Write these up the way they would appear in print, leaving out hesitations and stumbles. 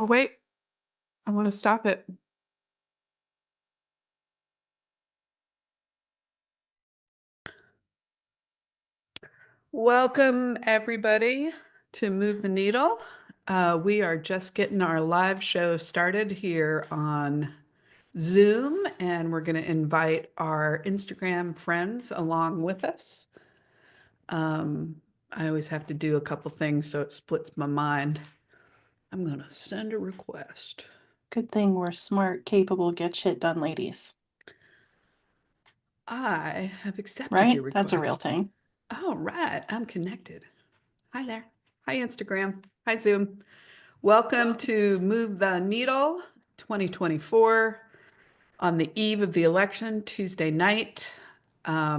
Oh, wait, I want to stop it. Welcome, everybody, to Move the Needle. We are just getting our live show started here on Zoom, and we're going to invite our Instagram friends along with us. I always have to do a couple things, so it splits my mind. I'm going to send a request. Good thing we're smart, capable, get shit done ladies, I have accepted your right? request. That's a real thing. All right, I'm connected. Hi there. Hi, Instagram. Hi, Zoom. Welcome to Move the Needle 2024 on the eve of the election, Tuesday night. I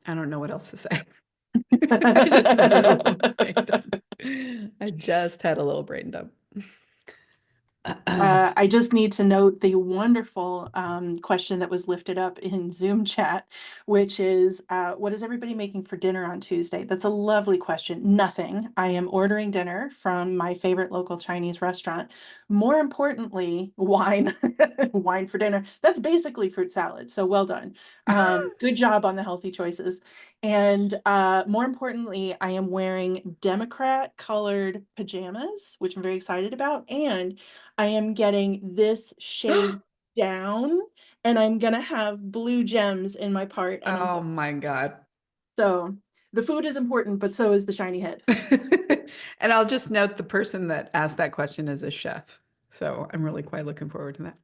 don't know what else to say. I just had a little brain dump. I just need to note the wonderful question that was lifted up in Zoom chat, which is, what is everybody making for dinner on Tuesday? That's a lovely question. Nothing. I am ordering dinner from my favorite local Chinese restaurant. More importantly, wine. Wine for dinner. That's basically fruit salad. So well done. Good job on the healthy choices. And more importantly, I am wearing Democrat colored pajamas, which I'm very excited about. And I am getting this shade down, and I'm gonna have blue gems in my part. And Oh my God. so the food is important, but so is the shiny head. And I'll just note the person that asked that question is a chef. So I'm really quite looking forward to that.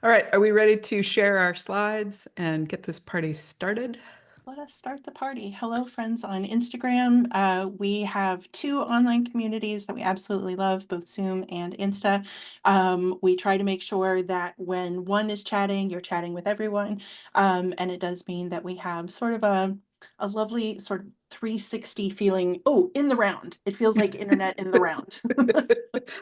All right, are we ready to share our slides and get this party started? Let us start the party. Hello, friends on Instagram. We have two online communities that we absolutely love, both Zoom and Insta. We try to make sure that when one is chatting, you're chatting with everyone. And it does mean that we have sort of a lovely sort of 360 feeling. Oh, in the round. It feels like internet in the round.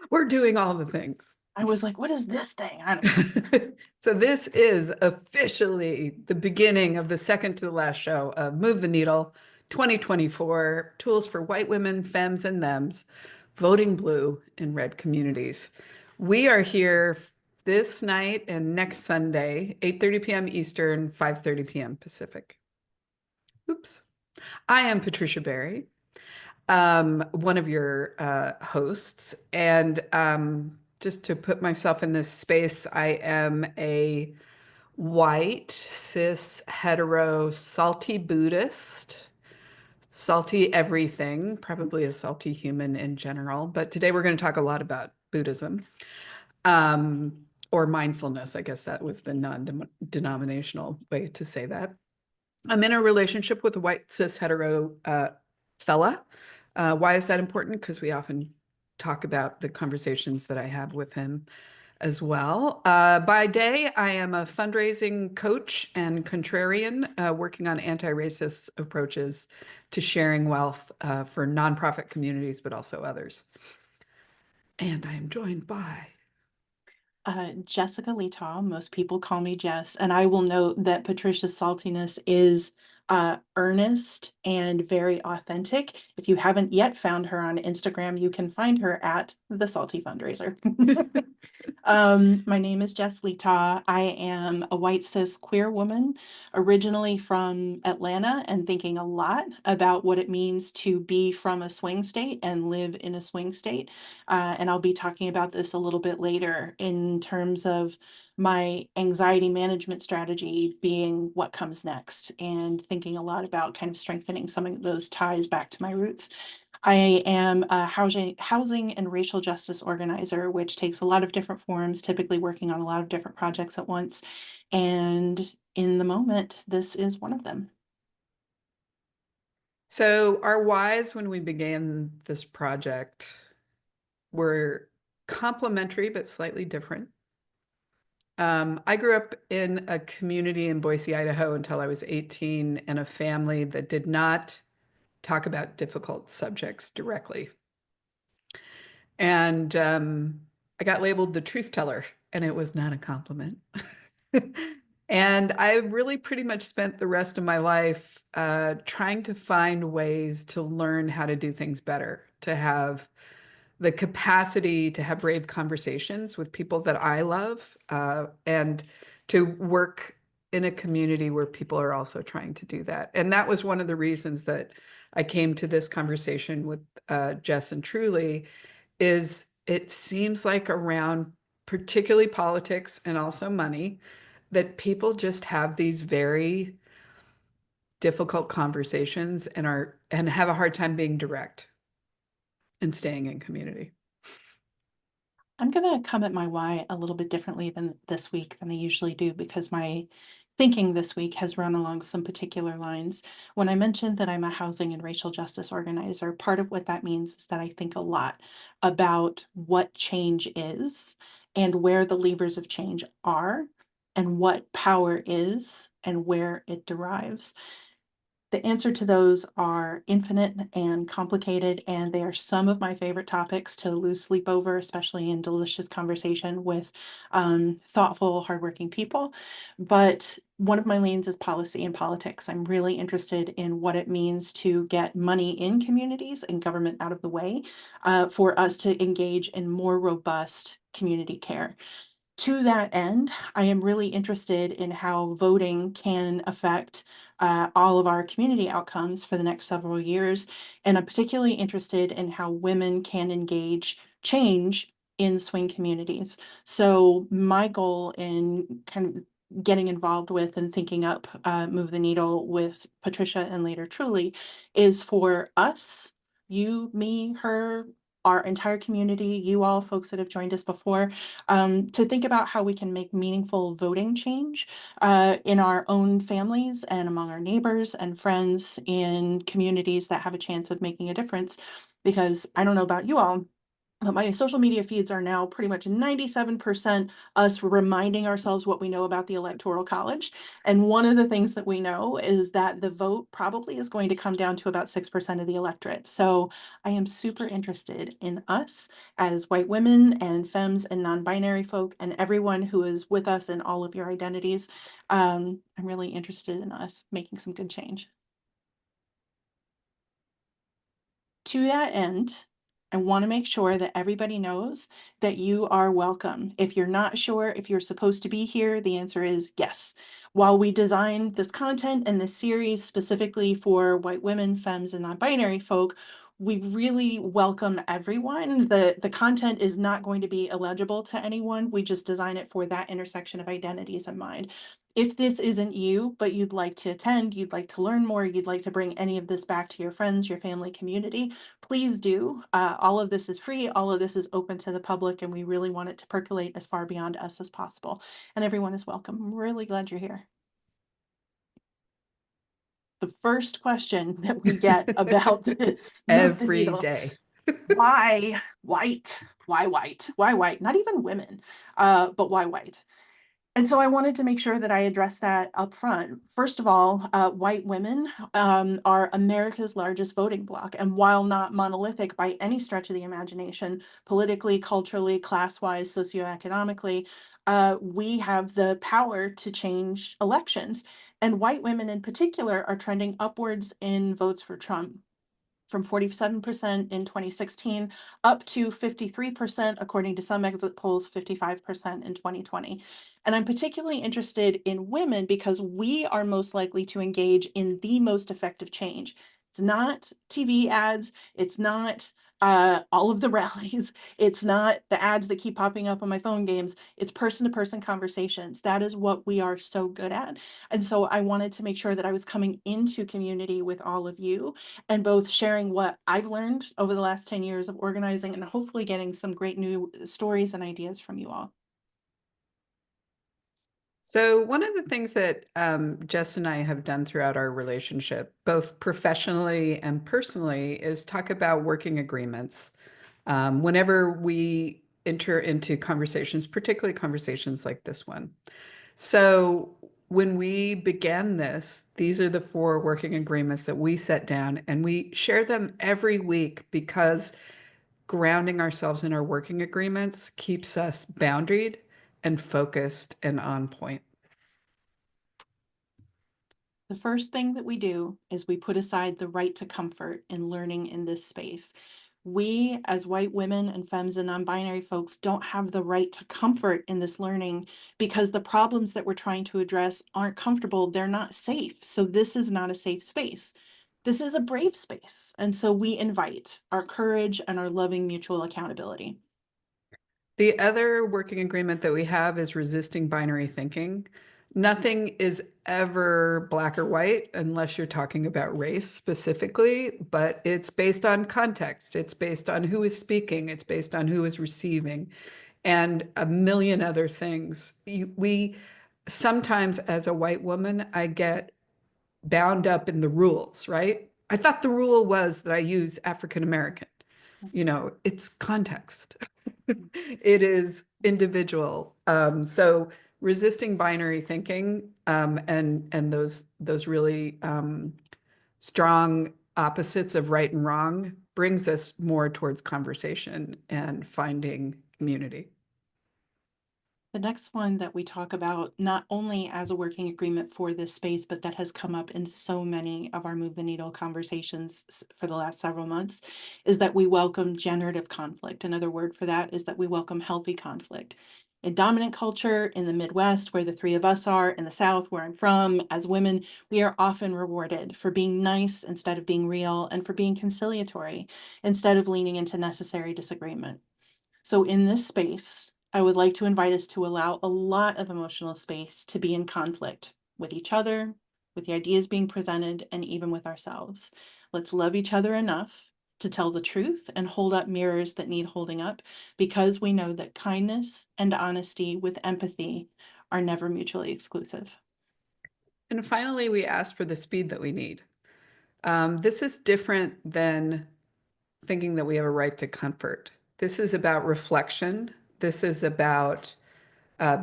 We're doing all the things. I was like, what is this thing? I don't know. So this is officially the beginning of the second to the last show of Move the Needle 2024, Tools for White Women, Femmes, and Thems, Voting Blue in Red Communities. We are here this night and next Sunday, 8:30 p.m. Eastern, 5:30 p.m. Pacific. Oops. I am Patricia Berry, one of your hosts. And just to put myself in this space, I am a white, cis, hetero, salty Buddhist, salty everything, probably a salty human in general. But today we're going to talk a lot about Buddhism or mindfulness. I guess that was the non-denominational way to say that. I'm in a relationship with a white, cis, hetero fella. Why is that important? Because we often talk about the conversations that I have with him as well. By day, I am a fundraising coach and contrarian working on anti-racist approaches to sharing wealth for nonprofit communities, but also others. And I am joined by Jessica Letaw. Most people call me Jess, and I will note that Patricia's saltiness is earnest and very authentic. If you haven't yet found her on Instagram, you can find her at the Salty Fundraiser. My name is Jess Letaw. I am a white cis queer woman, originally from Atlanta, and thinking a lot about what it means to be from a swing state and live in a swing state. And I'll be talking about this a little bit later in terms of my anxiety management strategy being what comes next, and thinking a lot about kind of strengthening some of those ties back to my roots. I am a housing and racial justice organizer, which takes a lot of different forms, typically working on a lot of different projects at once. And in the moment, this is one of them. So our whys when we began this project were complementary but slightly different. I grew up in a community in Boise, Idaho until I was 18, and a family that did not talk about difficult subjects directly. And I got labeled the truth teller, and it was not a compliment. And I really pretty much spent the rest of my life trying to find ways to learn how to do things better, to have the capacity to have brave conversations with people that I love, and to work in a community where people are also trying to do that. And that was one of the reasons that I came to this conversation with Jess and Truly, is it seems like around particularly politics and also money, that people just have these very difficult conversations and have a hard time being direct and staying in community. I'm going to come at my why a little bit differently than this week than I usually do because my thinking this week has run along some particular lines. When I mentioned that I'm a housing and racial justice organizer, part of what that means is that I think a lot about what change is and where the levers of change are and what power is and where it derives. The answer to those are infinite and complicated, and they are some of my favorite topics to lose sleep over, especially in delicious conversation with thoughtful, hardworking people. But one of my leans is policy and politics. I'm really interested in what it means to get money in communities and government out of the way for us to engage in more robust community care. To that end, I am really interested in how voting can affect all of our community outcomes for the next several years. And I'm particularly interested in how women can engage change in swing communities. So my goal in kind of getting involved with and thinking up Move the Needle with Patricia and later Truly is for us, you, me, her, our entire community, you all folks that have joined us before, to think about how we can make meaningful voting change in our own families and among our neighbors and friends in communities that have a chance of making a difference. Because I don't know about you all, but my social media feeds are now pretty much 97% us reminding ourselves what we know about the Electoral College. And one of the things that we know is that the vote probably is going to come down to about 6% of the electorate. So I am super interested in us as white women and femmes and non-binary folk and everyone who is with us in all of your identities. I'm really interested in us making some good change. To that end, I want to make sure that everybody knows that you are welcome. If you're not sure if you're supposed to be here, the answer is yes. While we designed this content and this series specifically for white women, femmes, and non-binary folk, we really welcome everyone. The content is not going to be illegible to anyone. We just design it for that intersection of identities in mind. If this isn't you, but you'd like to attend, you'd like to learn more, you'd like to bring any of this back to your friends, your family, community, please do. All of this is free. All of this is open to the public, and we really want it to percolate as far beyond us as possible. And everyone is welcome. I'm really glad you're here. The first question that we get about this Move the Every Needle, day. why white? Why white? Why white? Not even women, but why white? And so I wanted to make sure that I address that up front. First of all, white women are America's largest voting bloc. And while not monolithic by any stretch of the imagination, politically, culturally, class-wise, socioeconomically, we have the power to change elections. And white women in particular are trending upwards in votes for Trump, from 47% in 2016 up to 53%, according to some exit polls, 55% in 2020. And I'm particularly interested in women because we are most likely to engage in the most effective change. It's not TV ads, it's not all of the rallies, it's not the ads that keep popping up on my phone games, it's person-to-person conversations. That is what we are so good at. And so I wanted to make sure that I was coming into community with all of you and both sharing what I've learned over the last 10 years of organizing and hopefully getting some great new stories and ideas from you all. So one of the things that Jess and I have done throughout our relationship, both professionally and personally, is talk about working agreements. Whenever we enter into conversations, particularly conversations like this one. So when we began this, these are the 4 working agreements that we set down, and we share them every week because grounding ourselves in our working agreements keeps us boundaried and focused and on point. The first thing that we do is we put aside the right to comfort in learning in this space. We, as white women and femmes and non-binary folks, don't have the right to comfort in this learning because the problems that we're trying to address aren't comfortable. They're not safe. So this is not a safe space. This is a brave space. And so we invite our courage and our loving mutual accountability. The other working agreement that we have is resisting binary thinking. Nothing is ever black or white unless you're talking about race specifically, but it's based on context. It's based on who is speaking. It's based on who is receiving, and a million other things. We sometimes, as a white woman, I get bound up in the rules, right? I thought the rule was that I use African American. It's context. It is individual. So resisting binary thinking, and those really strong opposites of right and wrong brings us more towards conversation and finding community. The next one that we talk about, not only as a working agreement for this space, but that has come up in so many of our Move the Needle conversations for the last several months, is that we welcome generative conflict. Another word for that is that we welcome healthy conflict. In dominant culture, in the Midwest, where the three of us are, in the South, where I'm from, as women, we are often rewarded for being nice instead of being real, and for being conciliatory instead of leaning into necessary disagreement. So in this space, I would like to invite us to allow a lot of emotional space to be in conflict with each other, with the ideas being presented, and even with ourselves. Let's love each other enough to tell the truth and hold up mirrors that need holding up, because we know that kindness and honesty with empathy are never mutually exclusive. And finally, we ask for the speed that we need. This is different than thinking that we have a right to comfort. This is about reflection. This is about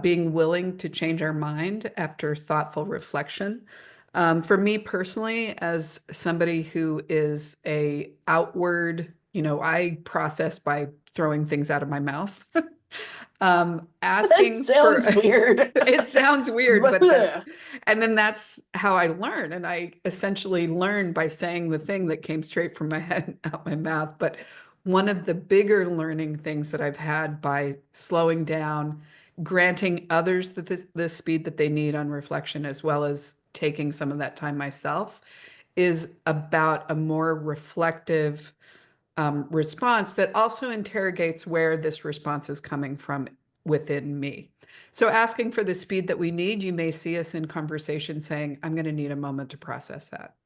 being willing to change our mind after thoughtful reflection. For me personally, as somebody who is a outward, I process by throwing things out of my mouth. That Asking for sounds weird. it sounds weird, but that's how I learn. And I essentially learn by saying the thing that came straight from my head out my mouth. But one of the bigger learning things that I've had by slowing down, granting others the speed that they need on reflection, as well as taking some of that time myself, is about a more reflective response that also interrogates where this response is coming from within me. So asking for the speed that we need, you may see us in conversation saying, I'm going to need a moment to process that.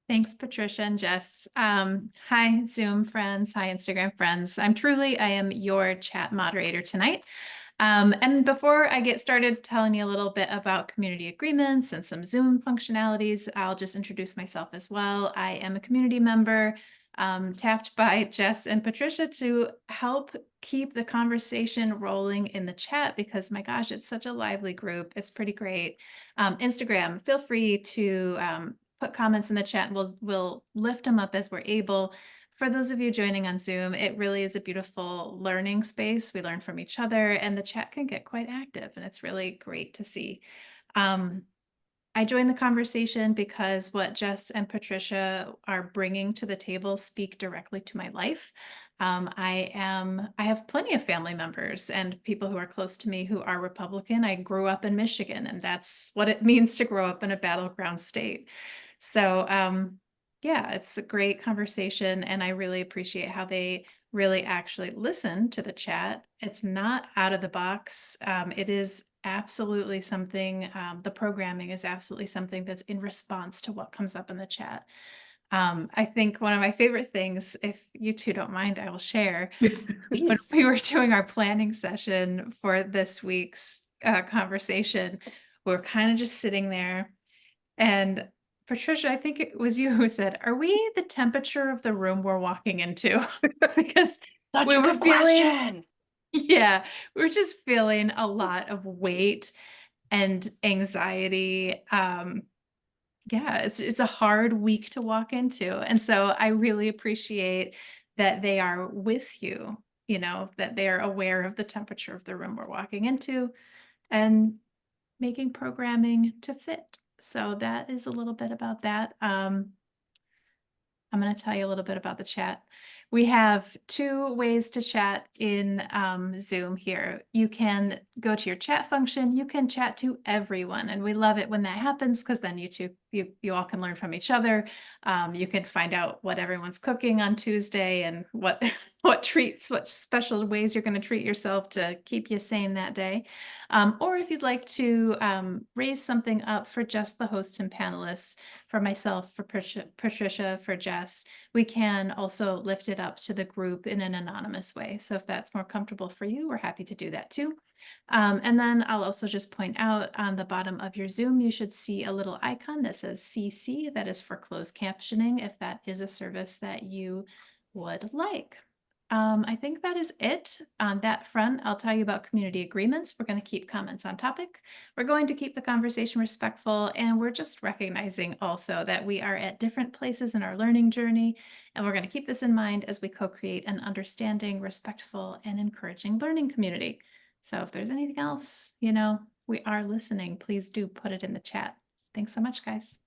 Thanks, Patricia and Jess. Hi, Zoom friends. Hi, Instagram friends. I am your chat moderator tonight. And before I get started telling you a little bit about community agreements and some Zoom functionalities, I'll just introduce myself as well. I am a community member, tapped by Jess and Patricia to help keep the conversation rolling in the chat, because my gosh, it's such a lively group. It's pretty great. Instagram, feel free to put comments in the chat, and we'll lift them up as we're able. For those of you joining on Zoom, it really is a beautiful learning space. We learn from each other, and the chat can get quite active, and it's really great to see. I joined the conversation because what Jess and Patricia are bringing to the table speak directly to my life. I have plenty of family members and people who are close to me who are Republican. I grew up in Michigan, and that's what it means to grow up in a battleground state. So, yeah, it's a great conversation, and I really appreciate how they really actually listen to the chat. It's not out of the box. It is absolutely something, the programming is absolutely something that's in response to what comes up in the chat. I think one of my favorite things, if you two don't mind, I will share. When we were doing our planning session for this week's conversation, we were kind of just sitting there, and Patricia, I think it was you who said, "Are we the temperature of the room we're walking into?" Because Such we a were good feeling, question. yeah, we were just feeling a lot of weight and anxiety. Yeah, it's a hard week to walk into. And so I really appreciate that they are with you, that they are aware of the temperature of the room we're walking into and making programming to fit. So that is a little bit about that. I'm going to tell you a little bit about the chat. We have 2 ways to chat in Zoom here. You can go to your chat function. You can chat to everyone, and we love it when that happens because then you all can learn from each other. You can find out what everyone's cooking on Tuesday and what what special ways you're going to treat yourself to keep you sane that day. Or if you'd like to raise something up for just the hosts and panelists, for myself, for Patricia, for Jess, we can also lift it up to the group in an anonymous way. So if that's more comfortable for you, we're happy to do that too. And then I'll also just point out on the bottom of your Zoom, you should see a little icon that says CC. That is for closed captioning, if that is a service that you would like. I think that is it on that front. I'll tell you about community agreements. We're going to keep comments on topic. We're going to keep the conversation respectful, and we're just recognizing also that we are at different places in our learning journey, and we're going to keep this in mind as we co-create an understanding, respectful, and encouraging learning community. So if there's anything else, we are listening. Please do put it in the chat. Thanks so much, guys.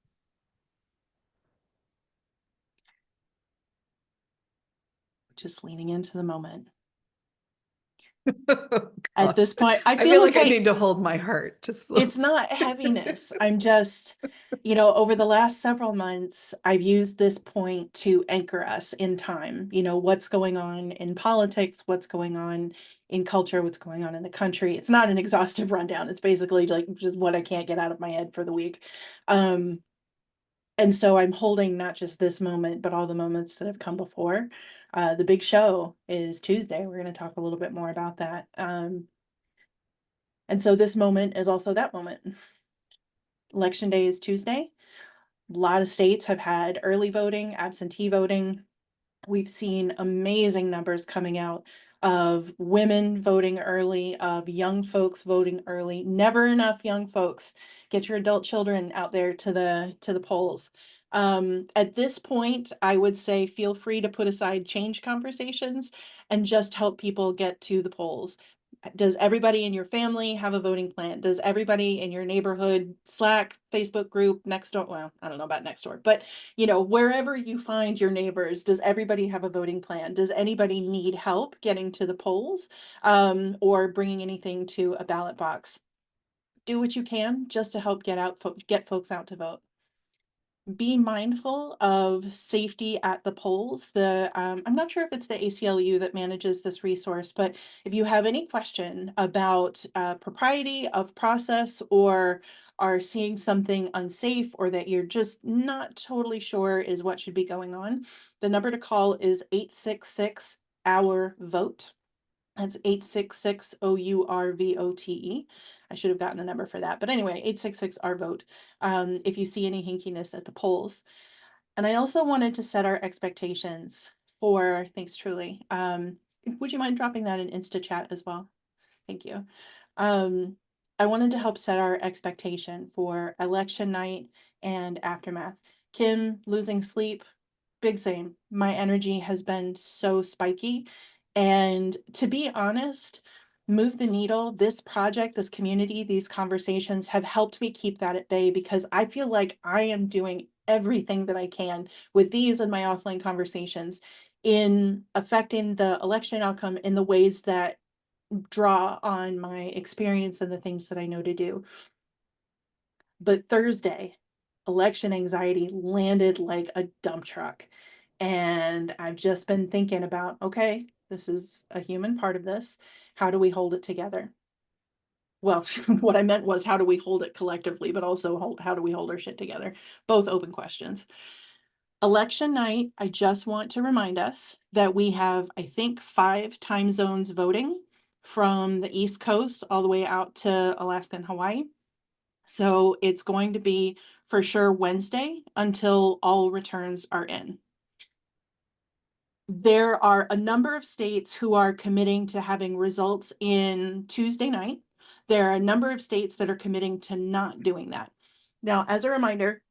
Just leaning into the moment. Oh, At this God. point, I I feel feel like I okay. need to hold my heart. Just It's not heaviness. I'm just, over the last several months, I've used this point to anchor us in time. What's going on in politics, what's going on in culture, what's going on in the country. It's not an exhaustive rundown. It's basically like just what I can't get out of my head for the week. And so I'm holding not just this moment, but all the moments that have come before. The big show is Tuesday. We're going to talk a little bit more about that. And so this moment is also that moment. Election day is Tuesday. A lot of states have had early voting, absentee voting. We've seen amazing numbers coming out of women voting early, of young folks voting early. Never enough young folks. Get your adult children out there to the polls. At this point, I would say feel free to put aside change conversations and just help people get to the polls. Does everybody in your family have a voting plan? Does everybody in your neighborhood, Slack, Facebook group, next door? Well, I don't know about next door, but wherever you find your neighbors, does everybody have a voting plan? Does anybody need help getting to the polls or bringing anything to a ballot box? Do what you can just to help get folks out to vote. Be mindful of safety at the polls. I'm not sure if it's the ACLU that manages this resource, but if you have any question about propriety of process or are seeing something unsafe or that you're just not totally sure is what should be going on, the number to call is 866-OUR-VOTE. That's 866-OURVOTE. I should have gotten the number for that. But anyway, 866-OUR-VOTE if you see any hinkiness at the polls. And I also wanted to set our expectations for, thanks truly. Would you mind dropping that in Insta chat as well? Thank you. I wanted to help set our expectation for election night and aftermath. Kim losing sleep, big same. My energy has been so spiky. And to be honest, Move the Needle, this project, this community, these conversations have helped me keep that at bay because I feel like I am doing everything that I can with these and my offline conversations in affecting the election outcome in the ways that draw on my experience and the things that I know to do. But Thursday, election anxiety landed like a dump truck. And I've just been thinking about, okay, this is a human part of this. How do we hold it together? Well, what I meant was how do we hold it collectively, but also how do we hold our shit together? Both open questions. Election night, I just want to remind us that we have, I think, 5 time zones voting from the East Coast all the way out to Alaska and Hawaii. So it's going to be for sure Wednesday until all returns are in. There are a number of states who are committing to having results in Tuesday night. There are a number of states that are committing to not doing that. Now, as a reminder,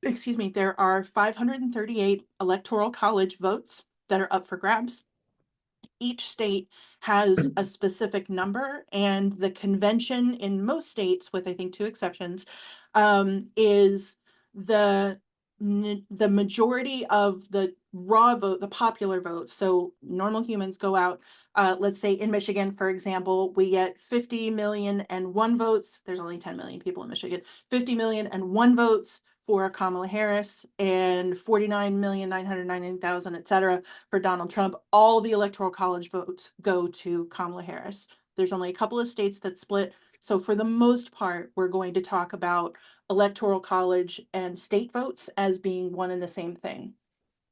there are 538 electoral college votes that are up for grabs. Each state has a specific number, and the convention in most states, with I think 2 exceptions, is the the majority of the raw vote, the popular vote, so normal humans go out, let's say in Michigan, for example, we get 50,000,001 votes. There's only 10 million people in Michigan. 50,000,001 votes for Kamala Harris and 49,990,000, et cetera, for Donald Trump. All the Electoral College votes go to Kamala Harris. There's only a couple of states that split. So for the most part, we're going to talk about Electoral College and state votes as being one and the same thing.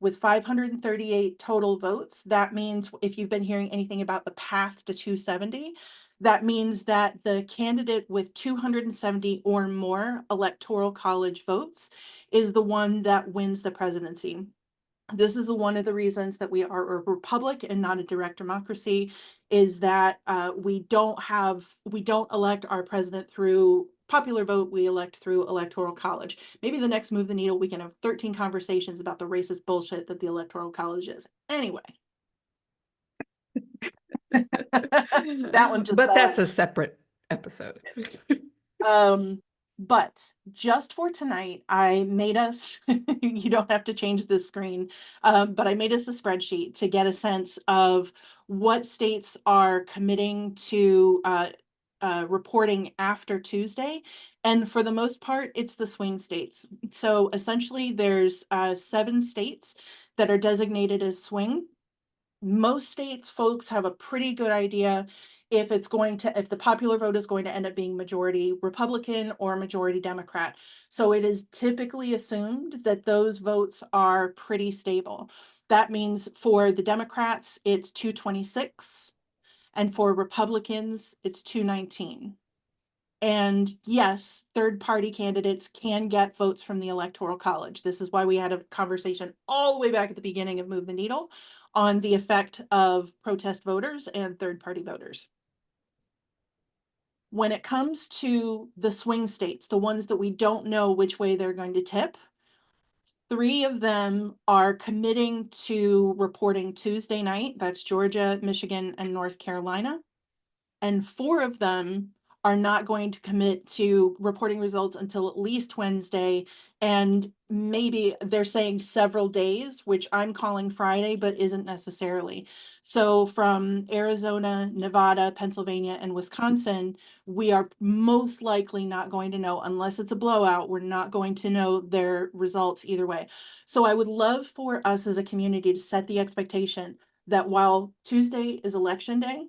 With 538 total votes, that means if you've been hearing anything about the path to 270, that means that the candidate with 270 or more Electoral College votes is the one that wins the presidency. This is one of the reasons that we are a republic and not a direct democracy, is that we don't elect our president through popular vote, we elect through Electoral College. Maybe the next Move the Needle, we can have 13 conversations about the racist bullshit that the Electoral College is. Anyway. That one just But fell that's in. a separate episode. But just for tonight, I made us, you don't have to change this screen, but I made us a spreadsheet to get a sense of what states are committing to reporting after Tuesday. And for the most part, it's the swing states. So essentially there's 7 states that are designated as swing. Most states, folks have a pretty good idea if the popular vote is going to end up being majority Republican or majority Democrat. So it is typically assumed that those votes are pretty stable. That means for the Democrats, it's 226, and for Republicans, it's 219. And yes, third-party candidates can get votes from the Electoral College. This is why we had a conversation all the way back at the beginning of Move the Needle on the effect of protest voters and third-party voters. When it comes to the swing states, the ones that we don't know which way they're going to tip, 3 of them are committing to reporting Tuesday night. That's Georgia, Michigan, and North Carolina. And 4 of them are not going to commit to reporting results until at least Wednesday, and maybe they're saying several days, which I'm calling Friday, but isn't necessarily. So from Arizona, Nevada, Pennsylvania, and Wisconsin, we are most likely not going to know, unless it's a blowout, we're not going to know their results either way. So I would love for us as a community to set the expectation that while Tuesday is election day,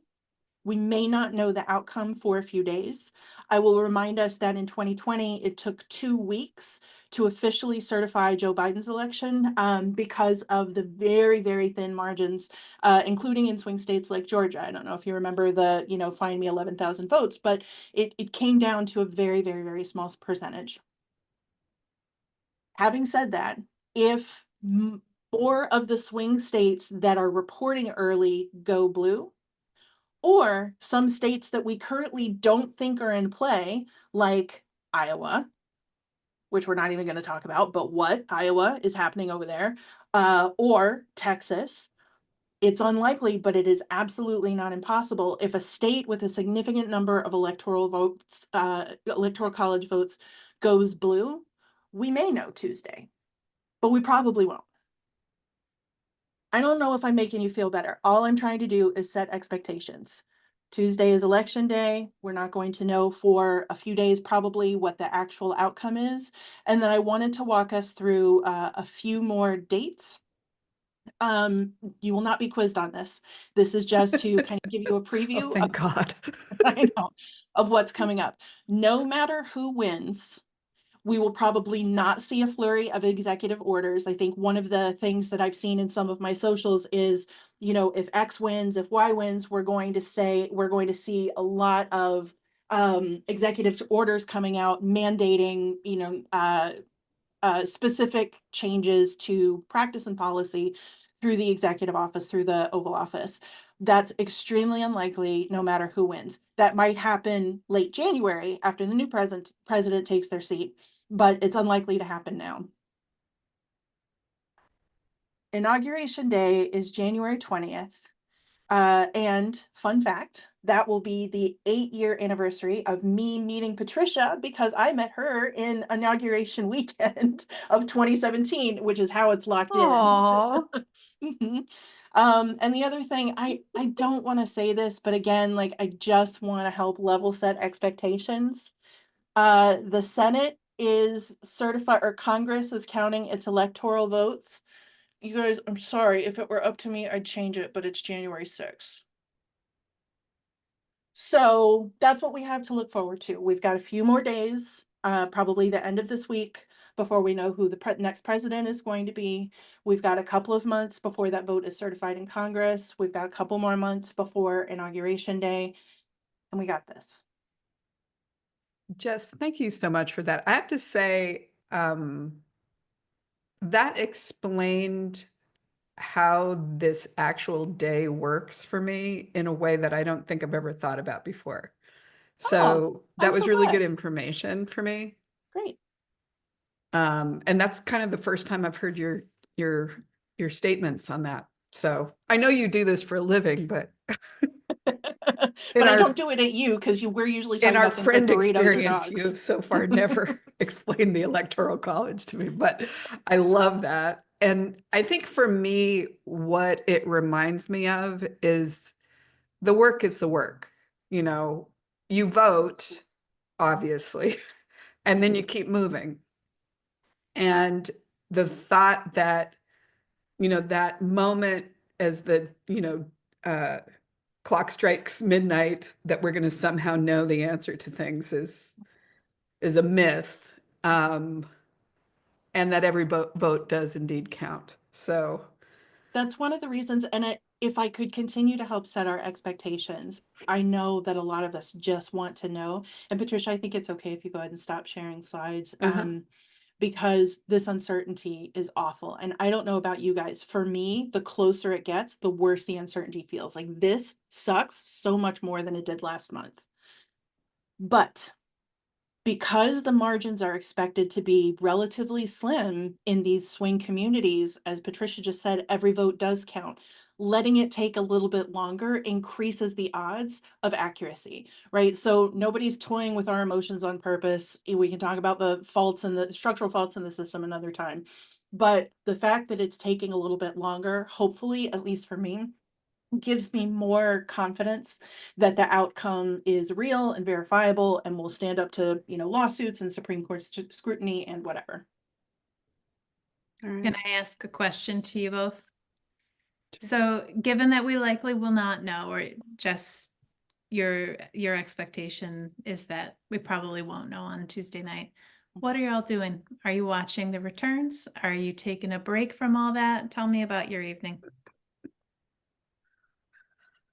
we may not know the outcome for a few days. I will remind us that in 2020, it took 2 weeks to officially certify Joe Biden's election because of the very, very thin margins, including in swing states like Georgia. I don't know if you remember find me 11,000 votes, but it came down to a very, very, very small percentage. Having said that, if 4 of the swing states that are reporting early go blue, or some states that we currently don't think are in play, like Iowa, which we're not even going to talk about, but what Iowa is happening over there, or Texas. It's unlikely, but it is absolutely not impossible. If a state with a significant number of electoral college votes goes blue, we may know Tuesday, but we probably won't. I don't know if I'm making you feel better. All I'm trying to do is set expectations. Tuesday is election day. We're not going to know for a few days probably what the actual outcome is. And then I wanted to walk us through a few more dates. You will not be quizzed on this. This is just to kind of give you a preview Oh, thank God. I know, of what's coming up. No matter who wins, we will probably not see a flurry of executive orders. I think one of the things that I've seen in some of my socials is, if X wins, if Y wins, we're going to see a lot of executive orders coming out mandating, specific changes to practice and policy through the executive office, through the Oval Office. That's extremely unlikely no matter who wins. That might happen late January after the new president takes their seat, but it's unlikely to happen now. Inauguration Day is January 20th. And fun fact, that will be the 8-year anniversary of me meeting Patricia, because I met her in inauguration weekend of 2017, which is how it's locked in. Aw. Mhm. And the other thing, I don't want to say this, but again, like, I just want to help level set expectations. The Senate is certified, or Congress is counting its electoral votes. You guys, I'm sorry, if it were up to me, I'd change it, but it's January 6th. So that's what we have to look forward to. We've got a few more days, probably the end of this week, before we know who the next president is going to be. We've got a couple of months before that vote is certified in Congress. We've got a couple more months before Inauguration Day, and we got this. Jess, thank you so much for that. I have to say, that explained how this actual day works for me in a way that I don't think I've ever thought about before. Oh, So that I'm was so really glad. good information for me. Great. And that's kind of the first time I've heard your your statements on that. So I know you do this for a living, but in But I our don't do it at you, because we're usually in talking our about things like friend burritos or experience, you dogs. have so far never explained the Electoral College to me, but I love that. And I think for me, what it reminds me of is the work is the work. You know, you vote, obviously, and then you keep moving. And the thought that, you know, that moment as the, clock strikes midnight, that we're going to somehow know the answer to things is a myth, and that every vote does indeed count. So, That's one of the reasons, and if I could continue to help set our expectations, I know that a lot of us just want to know. And Patricia, I think it's okay if you go ahead and stop sharing slides, uh-huh. because this uncertainty is awful. And I don't know about you guys. For me, the closer it gets, the worse the uncertainty feels. Like, this sucks so much more than it did last month. But because the margins are expected to be relatively slim in these swing communities, as Patricia just said, every vote does count. Letting it take a little bit longer increases the odds of accuracy, right? So nobody's toying with our emotions on purpose. We can talk about the faults and the structural faults in the system another time. But the fact that it's taking a little bit longer, hopefully, at least for me, gives me more confidence that the outcome is real and verifiable and will stand up to, lawsuits and Supreme Court scrutiny and whatever. All Can right. I ask a question to you both? Sure. So given that we likely will not know, or just your expectation is that we probably won't know on Tuesday night, what are y'all doing? Are you watching the returns? Are you taking a break from all that? Tell me about your evening.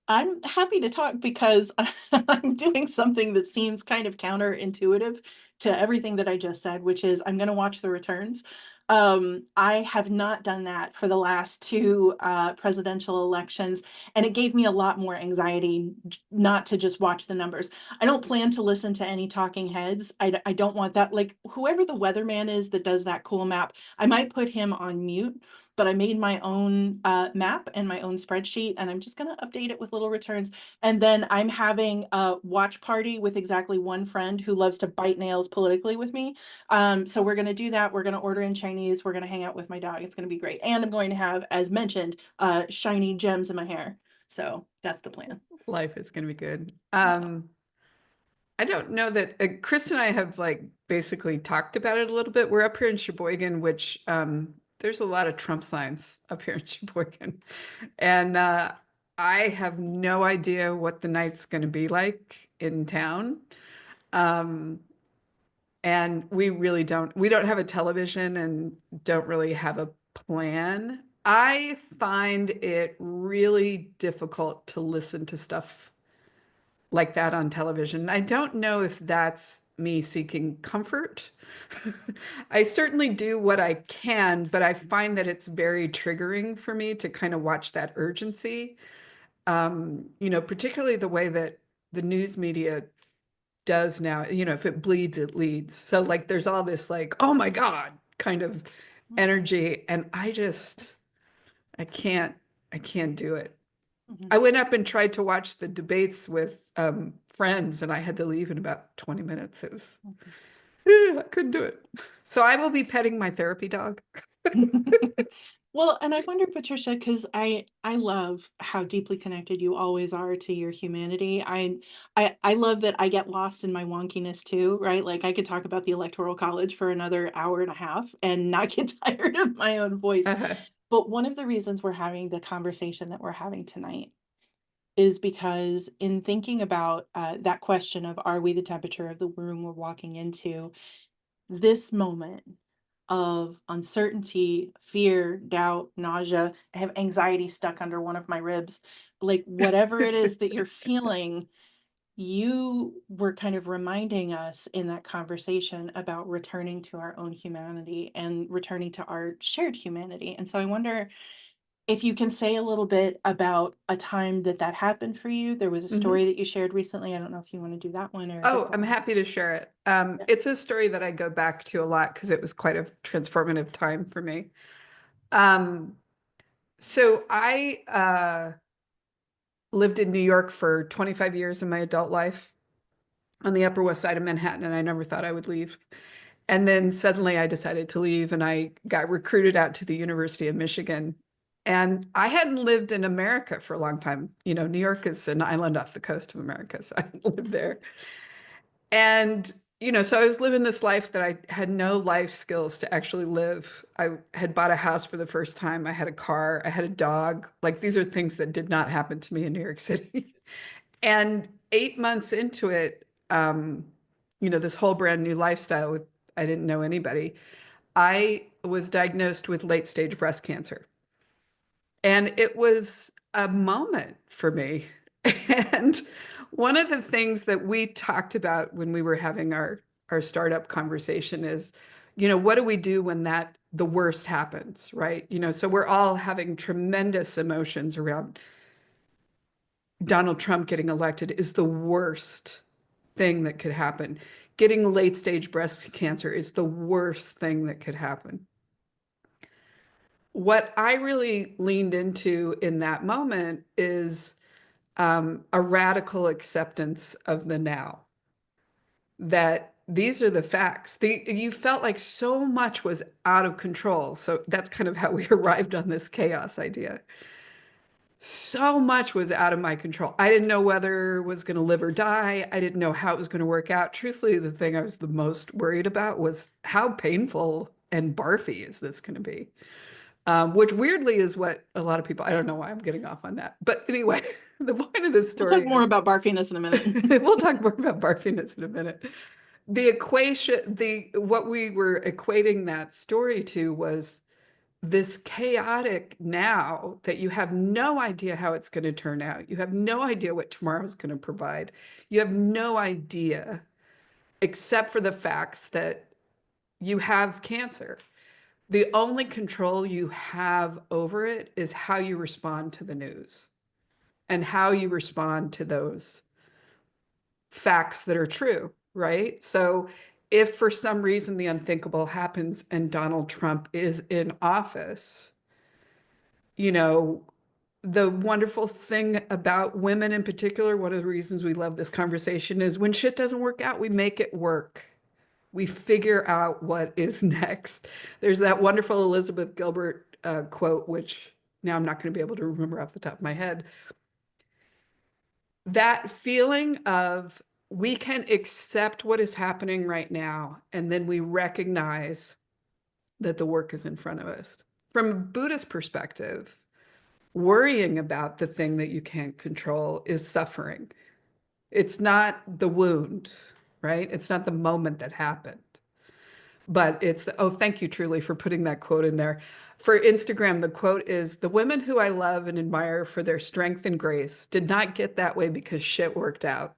I'm happy to talk because I'm doing something that seems kind of counterintuitive to everything that I just said, which is I'm going to watch the returns. I have not done that for the last two presidential elections, and it gave me a lot more anxiety not to just watch the numbers. I don't plan to listen to any talking heads. I don't want that. Like, whoever the weatherman is that does that cool map, I might put him on mute, but I made my own map and my own spreadsheet, and I'm just going to update it with little returns. And then I'm having a watch party with exactly one friend who loves to bite nails politically with me. So we're going to do that. We're going to order in Chinese. We're going to hang out with my dog. It's going to be great. And I'm going to have, as mentioned, shiny gems in my hair. So that's the plan. Life is going to be good. Yeah. I don't know that Chris and I have like basically talked about it a little bit. We're up here in Sheboygan, which there's a lot of Trump signs up here in Sheboygan. And I have no idea what the night's going to be like in town. Um, and we don't have a television and don't really have a plan. I find it really difficult to listen to stuff like that on television. I don't know if that's me seeking comfort. I certainly do what I can, but I find that it's very triggering for me to kind of watch that urgency. Particularly the way that the news media does now, if it bleeds, it leads. So like there's all this like, oh my God, kind of energy. And I can't do it. I went up and tried to watch the debates with friends, and I had to leave in about 20 minutes. It was, I couldn't do it. So I will be petting my therapy dog. Well, and I wonder, Patricia, because I love how deeply connected you always are to your humanity. I love that I get lost in my wonkiness too, right? Like I could talk about the Electoral College for another hour and a half and not get tired of my own voice. Uh-huh. But one of the reasons we're having the conversation that we're having tonight is because in thinking about that question of are we the temperature of the room we're walking into, this moment of uncertainty, fear, doubt, nausea, I have anxiety stuck under one of my ribs, like whatever it is that you're feeling, you were kind of reminding us in that conversation about returning to our own humanity and returning to our shared humanity. And so I wonder if you can say a little bit about a time that that happened for you. There was a Mhm. story that you shared recently. I don't know if you want to do that one or a Oh, different I'm one. happy to share it. It's a story that I go back to a lot because it was quite a transformative time for me. So I lived in New York for 25 years in my adult life on the Upper West Side of Manhattan, and I never thought I would leave. And then suddenly I decided to leave, and I got recruited out to the University of Michigan. And I hadn't lived in America for a long time. You know, New York is an island off the coast of America, so I hadn't lived there. And, you know, so I was living this life that I had no life skills to actually live. I had bought a house for the first time. I had a car. I had a dog. Like these are things that did not happen to me in New York City. And 8 months into it, you know, this whole brand new lifestyle with, I didn't know anybody. I was diagnosed with late stage breast cancer. And it was a moment for me. And one of the things that we talked about when we were having our startup conversation is, you know, what do we do when the worst happens, right? You know, so we're all having tremendous emotions around Donald Trump getting elected is the worst thing that could happen. Getting late stage breast cancer is the worst thing that could happen. What I really leaned into in that moment is a radical acceptance of the now, that these are the facts. You felt like so much was out of control. So that's kind of how we arrived on this chaos idea. So much was out of my control. I didn't know whether it was going to live or die. I didn't know how it was going to work out. Truthfully, the thing I was the most worried about was how painful and barfy is this going to be? Which weirdly is what a lot of people, I don't know why I'm getting off on that. But anyway, the point of this We'll story talk more is, about barfiness in a minute. we'll talk more about barfiness in a minute. The equation, what we were equating that story to was this chaotic now that you have no idea how it's going to turn out. You have no idea what tomorrow is going to provide. You have no idea, except for the facts that you have cancer. The only control you have over it is how you respond to the news and how you respond to those facts that are true, right? So if for some reason the unthinkable happens and Donald Trump is in office, you know, the wonderful thing about women in particular, one of the reasons we love this conversation is when shit doesn't work out, we make it work. We figure out what is next. There's that wonderful Elizabeth Gilbert quote, which now I'm not going to be able to remember off the top of my head. That feeling of we can accept what is happening right now, and then we recognize that the work is in front of us. From a Buddhist perspective, worrying about the thing that you can't control is suffering. It's not the wound, right? It's not the moment that happened. But it's, oh, thank you, Truly, for putting that quote in there. For Instagram, the quote is, the women who I love and admire for their strength and grace did not get that way because shit worked out.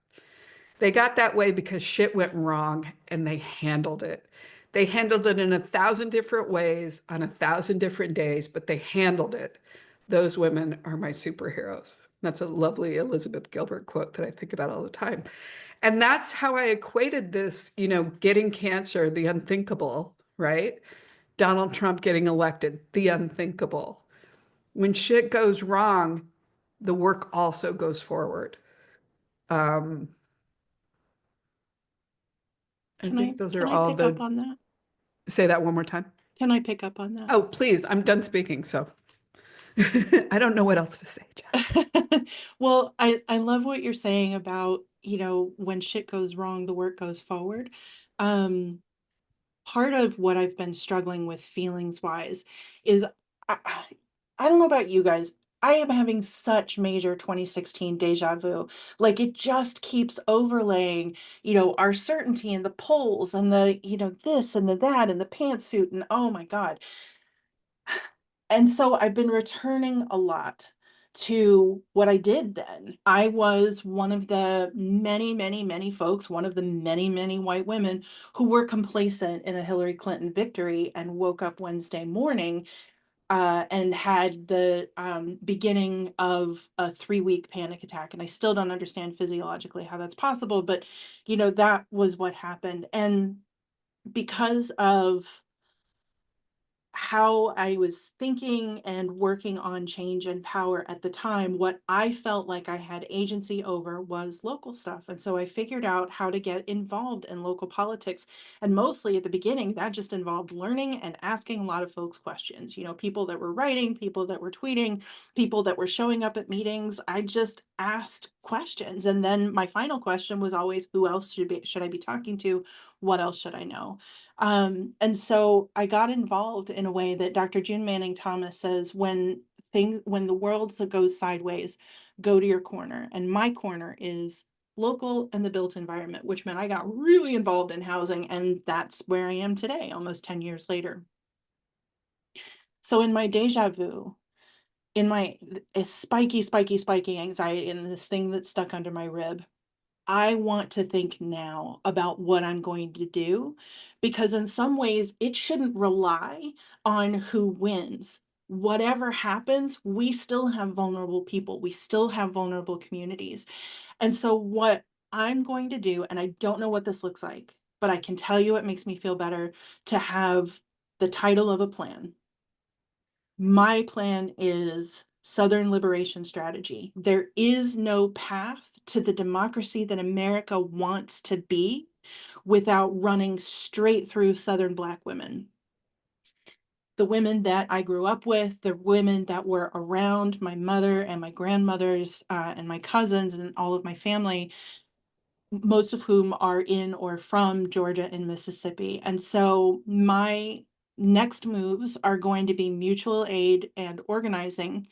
They got that way because shit went wrong and they handled it. They handled it in 1,000 different ways on 1,000 different days, but they handled it. Those women are my superheroes. That's a lovely Elizabeth Gilbert quote that I think about all the time. And that's how I equated this, you know, getting cancer, the unthinkable, right? Donald Trump getting elected, the unthinkable. When shit goes wrong, the work also goes forward. I think those are Can I all pick up the, on that? say that one more time. Can I pick up on that? Oh, please, I'm done speaking, so I don't know what else to say, Jess. Well, I love what you're saying about, when shit goes wrong, the work goes forward. Um, Part of what I've been struggling with feelings wise is I, I don't know about you guys. I am having such major 2016 deja vu. Like it just keeps overlaying, our certainty in the polls and the, this and the that and the pantsuit and oh my God. And so I've been returning a lot to what I did then. I was one of the many, many, many folks, one of the many, many white women who were complacent in a Hillary Clinton victory and woke up Wednesday morning and had the beginning of a 3-week panic attack. And I still don't understand physiologically how that's possible, but that was what happened. And because of how I was thinking and working on change and power at the time, what I felt like I had agency over was local stuff. And so I figured out how to get involved in local politics. And mostly at the beginning, that just involved learning and asking a lot of folks questions. People that were writing, people that were tweeting, people that were showing up at meetings. I just asked questions. And then my final question was always, who else should I be talking to? What else should I know? And so I got involved in a way that Dr. June Manning Thomas says, when the world goes sideways, go to your corner. And my corner is local and the built environment, which meant I got really involved in housing. And that's where I am today, almost 10 years later. So in my deja vu, in my spiky, spiky, spiky anxiety and this thing that's stuck under my rib, I want to think now about what I'm going to do, because in some ways it shouldn't rely on who wins. Whatever happens, we still have vulnerable people. We still have vulnerable communities. And so what I'm going to do, and I don't know what this looks like, but I can tell you it makes me feel better to have the title of a plan. My plan is Southern Liberation Strategy. There is no path to the democracy that America wants to be without running straight through Southern Black women. The women that I grew up with, the women that were around my mother and my grandmothers and my cousins and all of my family, most of whom are in or from Georgia and Mississippi. And so my next moves are going to be mutual aid and organizing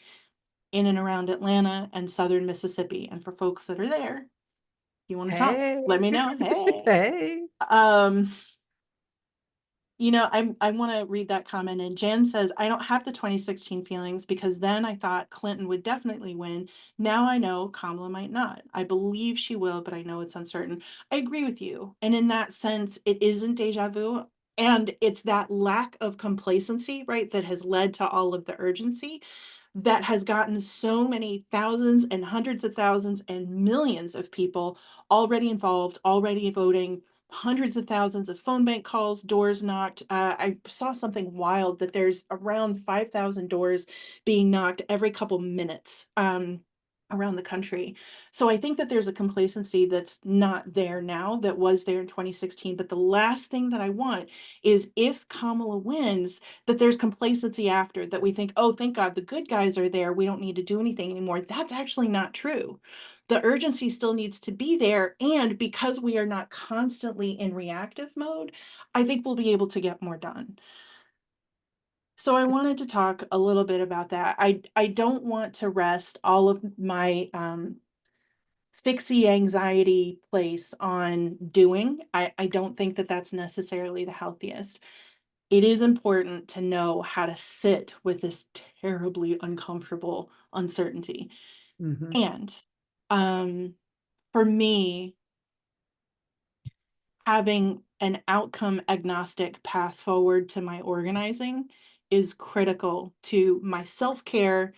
in and around Atlanta and Southern Mississippi. And for folks that are there, if you want to talk, let me know. Hey. Hey. I want to read that comment. And Jan says, I don't have the 2016 feelings because then I thought Clinton would definitely win. Now I know Kamala might not. I believe she will, but I know it's uncertain. I agree with you. And in that sense, it isn't deja vu. And it's that lack of complacency, right, that has led to all of the urgency that has gotten so many thousands and hundreds of thousands and millions of people already involved, already voting, hundreds of thousands of phone bank calls, doors knocked. I saw something wild that there's around 5,000 doors being knocked every couple minutes around the country. So I think that there's a complacency that's not there now that was there in 2016. But the last thing that I want is if Kamala wins, that there's complacency after, that we think, oh, thank God the good guys are there. We don't need to do anything anymore. That's actually not true. The urgency still needs to be there. And because we are not constantly in reactive mode, I think we'll be able to get more done. So I wanted to talk a little bit about that. I don't want to rest all of my fixie anxiety place on doing. I don't think that that's necessarily the healthiest. It is important to know how to sit with this terribly uncomfortable uncertainty. Mhm. And for me, having an outcome agnostic path forward to my organizing is critical to my self-care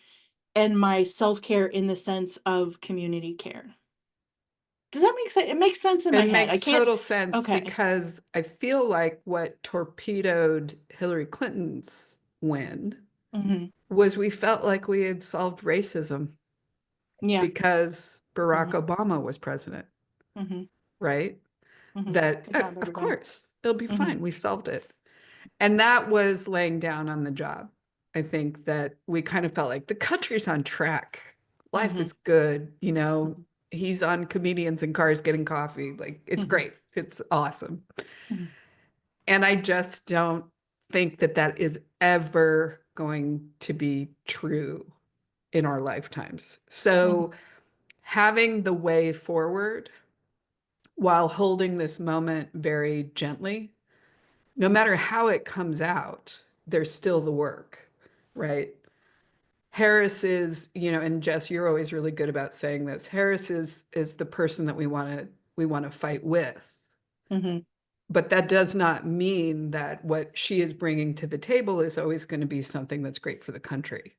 and my self-care in the sense of community care. Does that make sense? It makes sense in my It head. I makes can't. total sense Okay. because I feel like what torpedoed Hillary Clinton's win Mhm. was we felt like we had solved racism. Yeah. because Barack Mhm. Obama was president, Mhm. right? Mhm. That, Good job, of everybody. course, it'll be Mhm. fine. We've solved it. And that was laying down on the job. I think that we kind of felt like the country's on track. Life Mhm. is good. He's on Comedians in Cars getting coffee. Like, it's Mhm. great. It's awesome. Mhm. And I just don't think that that is ever going to be true in our lifetimes. So Mhm. having the way forward while holding this moment very gently, no matter how it comes out, there's still the work, right? Harris is, and Jess, you're always really good about saying this. Harris is the person that we want to fight with. Mhm. But that does not mean that what she is bringing to the table is always going to be something that's great for the country,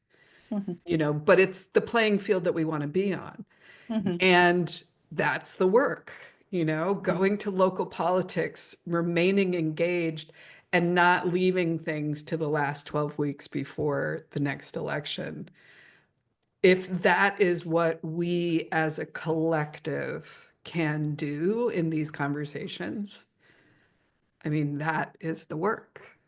Mhm. but it's the playing field that we want to be on. Mhm. And that's the work, Mhm. going to local politics, remaining engaged, and not leaving things to the last 12 weeks before the next election. If that is what we as a collective can do in these conversations, I mean, that is the work.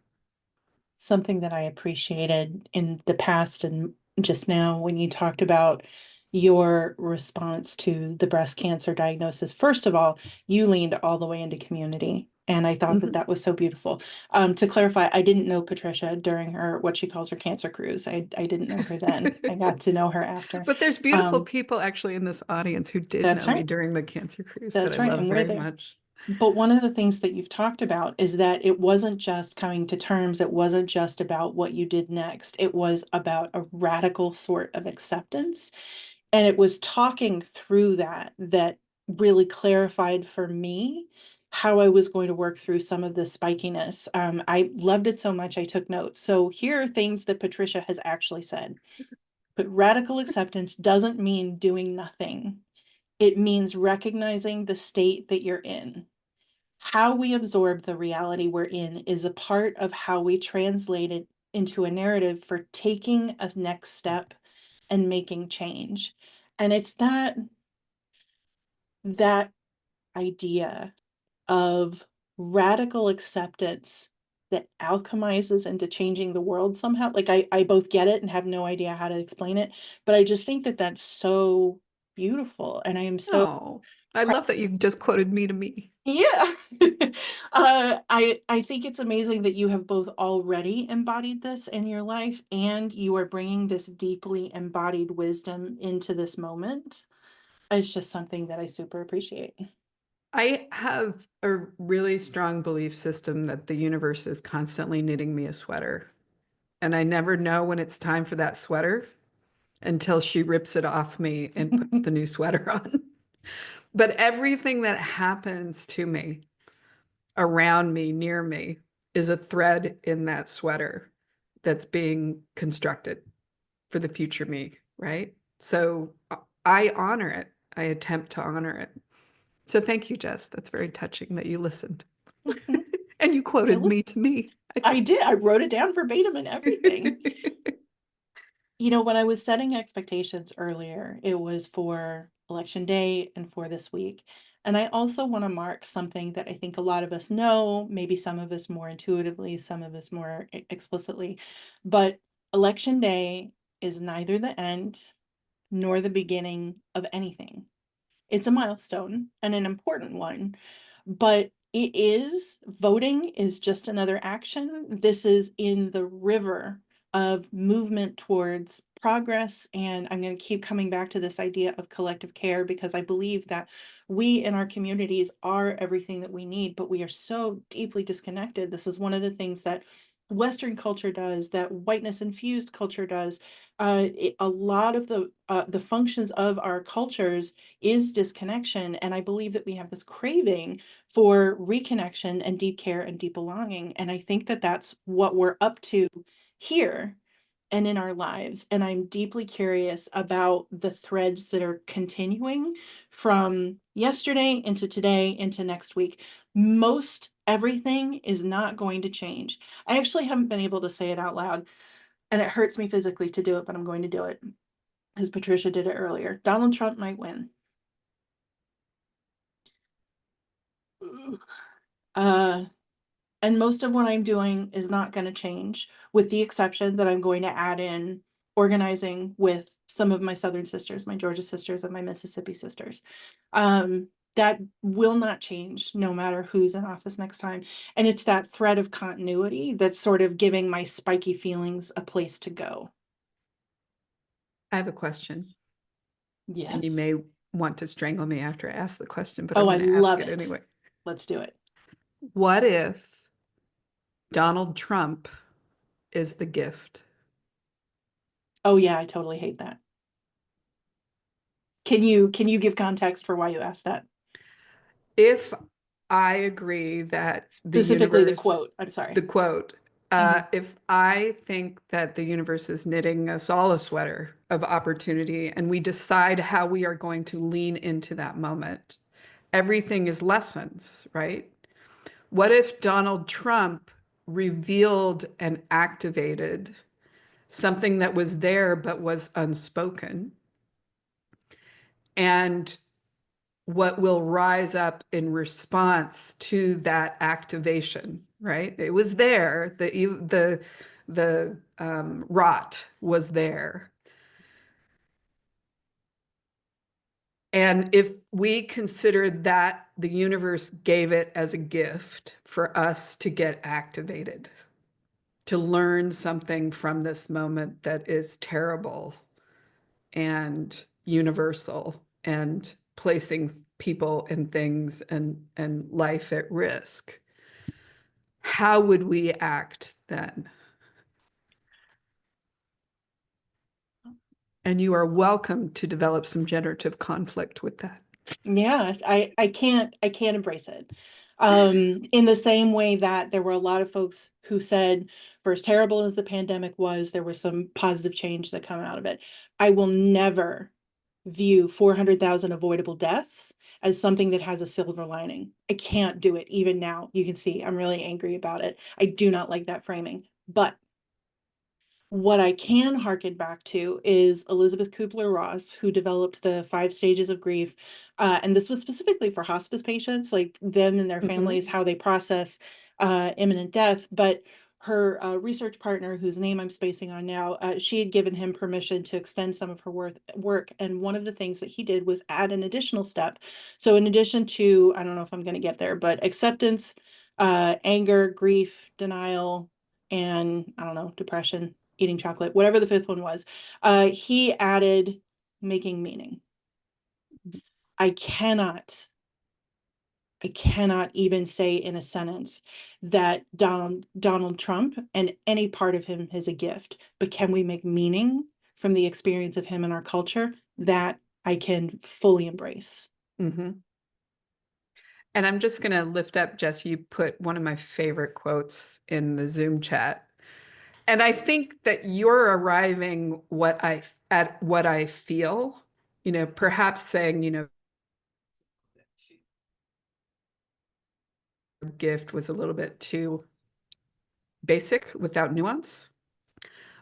Something that I appreciated in the past and just now when you talked about your response to the breast cancer diagnosis. First of all, you leaned all the way into community, and I thought that Mhm. that was so beautiful. To clarify, I didn't know Patricia during her what she calls her cancer cruise. I didn't know her then. I got to know her after. But there's beautiful people actually in this audience who did That's know me right. during the cancer cruise that I That's right, love and we're very there. much. But one of the things that you've talked about is that it wasn't just coming to terms, it wasn't just about what you did next. It was about a radical sort of acceptance. And it was talking through that really clarified for me how I was going to work through some of the spikiness. I loved it so much, I took notes. So here are things that Patricia has actually said. But radical acceptance doesn't mean doing nothing. It means recognizing the state that you're in. How we absorb the reality we're in is a part of how we translate it into a narrative for taking a next step and making change. And it's that idea of radical acceptance that alchemizes into changing the world somehow. Like I both get it and have no idea how to explain it, but I just think that that's so beautiful, and I am so Oh, I love that you just quoted me to me. yeah. I think it's amazing that you have both already embodied this in your life and you are bringing this deeply embodied wisdom into this moment. It's just something that I super appreciate. I have a really strong belief system that the universe is constantly knitting me a sweater. And I never know when it's time for that sweater until she rips it off me and puts the new sweater on. But everything that happens to me, around me, near me, is a thread in that sweater that's being constructed for the future me, right? So I honor it. I attempt to honor it. So thank you, Jess. That's very touching that you listened. Mhm. And you Yeah, quoted me to me. I did. I wrote it down verbatim and everything. When I was setting expectations earlier, it was for election day and for this week. And I also want to mark something that I think a lot of us know, maybe some of us more intuitively, some of us more explicitly. But election day is neither the end nor the beginning of anything. It's a milestone and an important one, but voting is just another action. This is in the river of movement towards progress. And I'm going to keep coming back to this idea of collective care because I believe that we in our communities are everything that we need, but we are so deeply disconnected. This is one of the things that Western culture does, that whiteness infused culture does. A lot of the functions of our cultures is disconnection. And I believe that we have this craving for reconnection and deep care and deep belonging. And I think that that's what we're up to here and in our lives. And I'm deeply curious about the threads that are continuing from yesterday into today into next week. Most everything is not going to change. I actually haven't been able to say it out loud, and it hurts me physically to do it, but I'm going to do it. as Patricia did it earlier. Donald Trump might win. And most of what I'm doing is not going to change, with the exception that I'm going to add in organizing with some of my Southern sisters, my Georgia sisters and my Mississippi sisters. That will not change no matter who's in office next time. And it's that thread of continuity that's sort of giving my spiky feelings a place to go. I have a question. Yes. And you may want to strangle me after I ask the question, but Oh, I'm I going to love ask it it. anyway. Let's do it. What if Donald Trump is the gift? Oh yeah, I totally hate that. Can you give context for why you asked that? If I agree that the Specifically the universe, quote. I'm sorry. the quote, if I think that the universe is knitting us all a sweater of opportunity and we decide how we are going to lean into that moment, everything is lessons, right? What if Donald Trump revealed and activated something that was there but was unspoken? And what will rise up in response to that activation, right? It was there, the rot was there. And if we consider that the universe gave it as a gift for us to get activated, to learn something from this moment that is terrible and universal and placing people and things and life at risk, how would we act then? And you are welcome to develop some generative conflict with that. Yeah, I can't embrace it. In the same way that there were a lot of folks who said, for as terrible as the pandemic was, there was some positive change that come out of it. I will never view 400,000 avoidable deaths as something that has a silver lining. I can't do it even now. You can see I'm really angry about it. I do not like that framing. But what I can harken back to is Elizabeth Kubler-Ross, who developed the 5 stages of grief. And this was specifically for hospice patients, like them and their families, how they process imminent death. But her research partner, whose name I'm spacing on now, she had given him permission to extend some of her work. And one of the things that he did was add an additional step. So in addition to, I don't know if I'm going to get there, but acceptance, anger, grief, denial, and I don't know, depression, eating chocolate, whatever the 5th one was, he added making meaning. I cannot even say in a sentence that Donald Trump and any part of him is a gift, but can we make meaning from the experience of him in our culture? That I can fully embrace. Mm-hmm. And I'm just going to lift up, Jess, you put one of my favorite quotes in the Zoom chat. And I think that you're arriving at what I feel, perhaps saying, gift was a little bit too basic without nuance.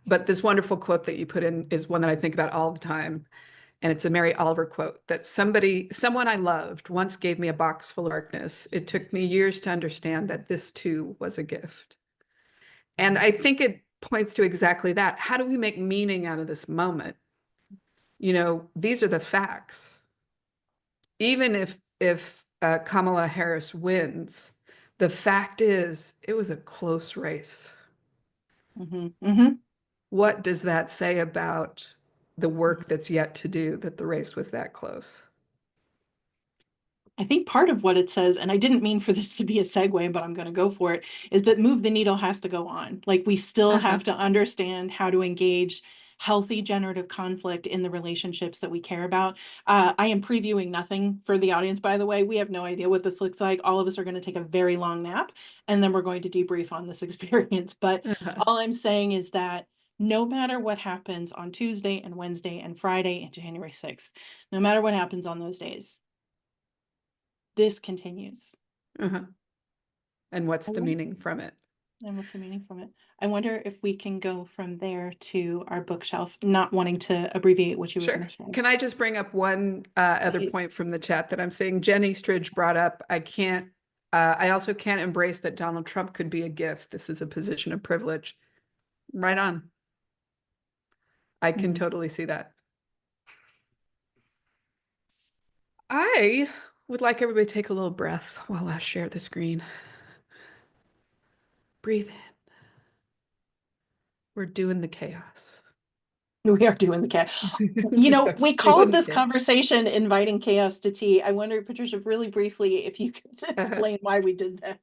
But this wonderful quote that you put in is one that I think about all the time. And it's a Mary Oliver quote that someone I loved once gave me a box full of darkness. It took me years to understand that this too was a gift. And I think it points to exactly that. How do we make meaning out of this moment? These are the facts. Even if Kamala Harris wins, the fact is it was a close race. What does that say about the work that's yet to do that the race was that close? I think part of what it says, and I didn't mean for this to be a segue, but I'm going to go for it, is that move the needle has to go on. Like we still have to understand how to engage healthy generative conflict in the relationships that we care about. I am previewing nothing for the audience, by the way. We have no idea what this looks like. All of us are going to take a very long nap, and then we're going to debrief on this experience. But all I'm saying is that no matter what happens on Tuesday and Wednesday and Friday and January 6th, no matter what happens on those days, this continues. And what's the meaning from it? And what's the meaning from it? I wonder if we can go from there to our bookshelf, not wanting to abbreviate what you were Sure. going to say. Can I just bring up one other Please. point from the chat that I'm seeing? Jenny Stridge brought up, I also can't embrace that Donald Trump could be a gift. This is a position of privilege. Right on. I can Mhm. totally see that. I would like everybody to take a little breath while I share the screen. Breathe in. We're doing the chaos. We are doing the chaos. We We are doing called the this chaos. conversation inviting chaos to tea. I wonder, Patricia, really briefly, if you could explain why we did that.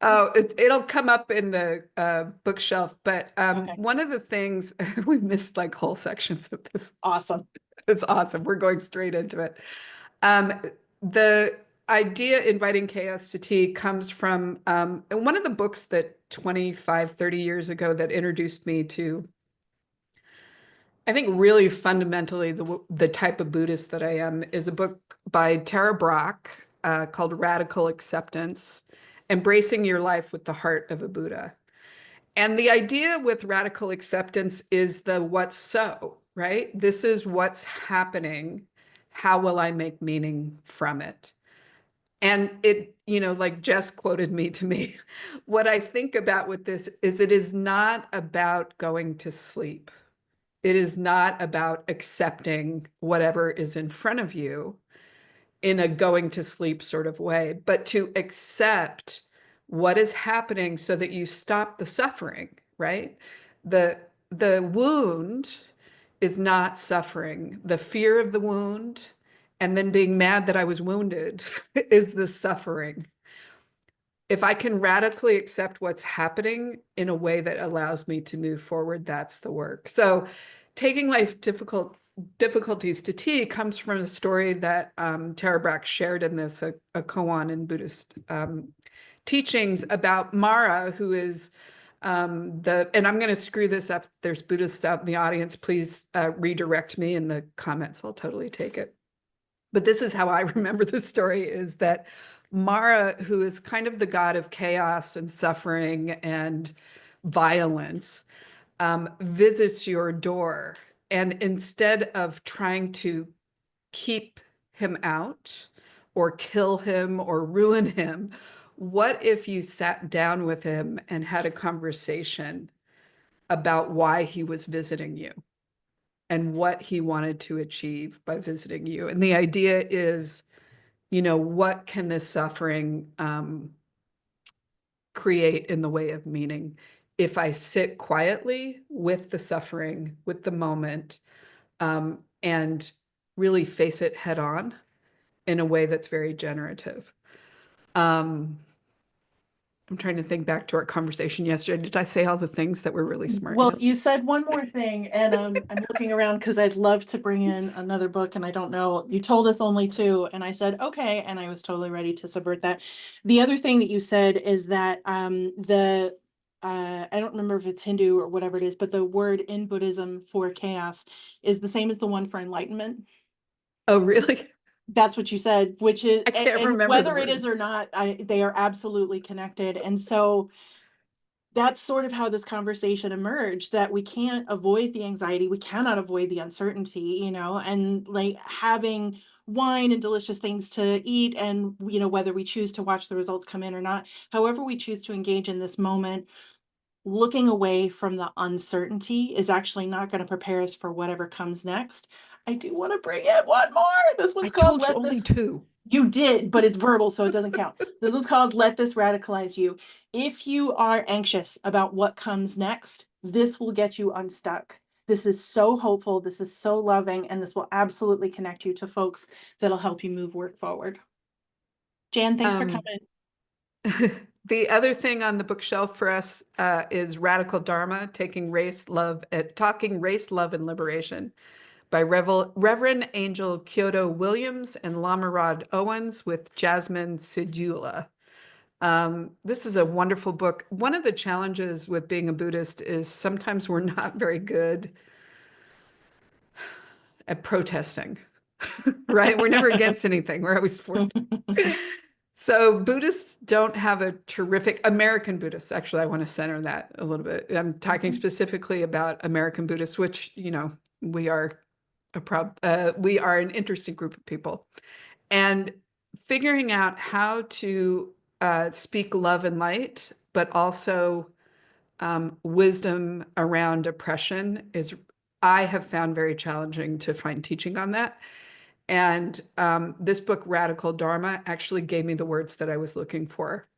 Oh, it'll come up in the bookshelf, but Okay. one of the things we missed like whole sections of this. Awesome. It's awesome. We're going straight into it. The idea inviting chaos to tea comes from one of the books that 25, 30 years ago that introduced me to, I think really fundamentally the type of Buddhist that I am is a book by Tara Brach called Radical Acceptance, Embracing Your Life with the Heart of a Buddha. And the idea with radical acceptance is the what's so, right? This is what's happening. How will I make meaning from it? And it, like Jess quoted me to me, what I think about with this is it is not about going to sleep. It is not about accepting whatever is in front of you in a going to sleep sort of way, but to accept what is happening so that you stop the suffering, right? The wound is not suffering. The fear of the wound and then being mad that I was wounded is the suffering. If I can radically accept what's happening in a way that allows me to move forward, that's the work. So taking life difficulties to tea comes from a story that Tara Brach shared in this, a koan in Buddhist teachings about Mara, who is and I'm going to screw this up. There's Buddhists out in the audience. Please redirect me in the comments. I'll totally take it. But this is how I remember the story is that Mara, who is kind of the god of chaos and suffering and violence, visits your door. And instead of trying to keep him out or kill him or ruin him, what if you sat down with him and had a conversation about why he was visiting you and what he wanted to achieve by visiting you? And the idea is, what can this suffering create in the way of meaning if I sit quietly with the suffering, with the moment, and really face it head on in a way that's very generative. I'm trying to think back to our conversation yesterday. Did I say all the things that were really smart? Well, you said one more thing, and I'm looking around because I'd love to bring in another book, and I don't know. You told us only two, and I said okay, and I was totally ready to subvert that. The other thing that you said is that I don't remember if it's Hindu or whatever it is, but the word in Buddhism for chaos is the same as the one for enlightenment. Oh, really? That's what you said, which is, I can't and remember the whether it word. is or not, they are absolutely connected. And so that's sort of how this conversation emerged, that we can't avoid the anxiety, we cannot avoid the uncertainty, and like having wine and delicious things to eat, and whether we choose to watch the results come in or not, however we choose to engage in this moment, looking away from the uncertainty is actually not going to prepare us for whatever comes next. I do want to bring in one more. This I one's called told you Let only This. two. You did, but it's verbal, so it doesn't count. This was called Let This Radicalize You. If you are anxious about what comes next, this will get you unstuck. This is so hopeful. This is so loving, and this will absolutely connect you to folks that'll help you move work forward. Jan, thanks for coming. The other thing on the bookshelf for us is Radical Dharma, talking race, love, and liberation by Reverend Angel Kyoto Williams and Lama Rod Owens with Jasmine Sidula. This is a wonderful book. One of the challenges with being a Buddhist is sometimes we're not very good at protesting, right? We're never against anything. We're always for. So Buddhists don't have a terrific American Buddhists. Actually, I want to center that a little bit. I'm talking specifically about American Buddhists, which, we are we are an interesting group of people. And figuring out how to speak love and light, but also wisdom around oppression I have found very challenging to find teaching on that. And this book, Radical Dharma, actually gave me the words that I was looking for.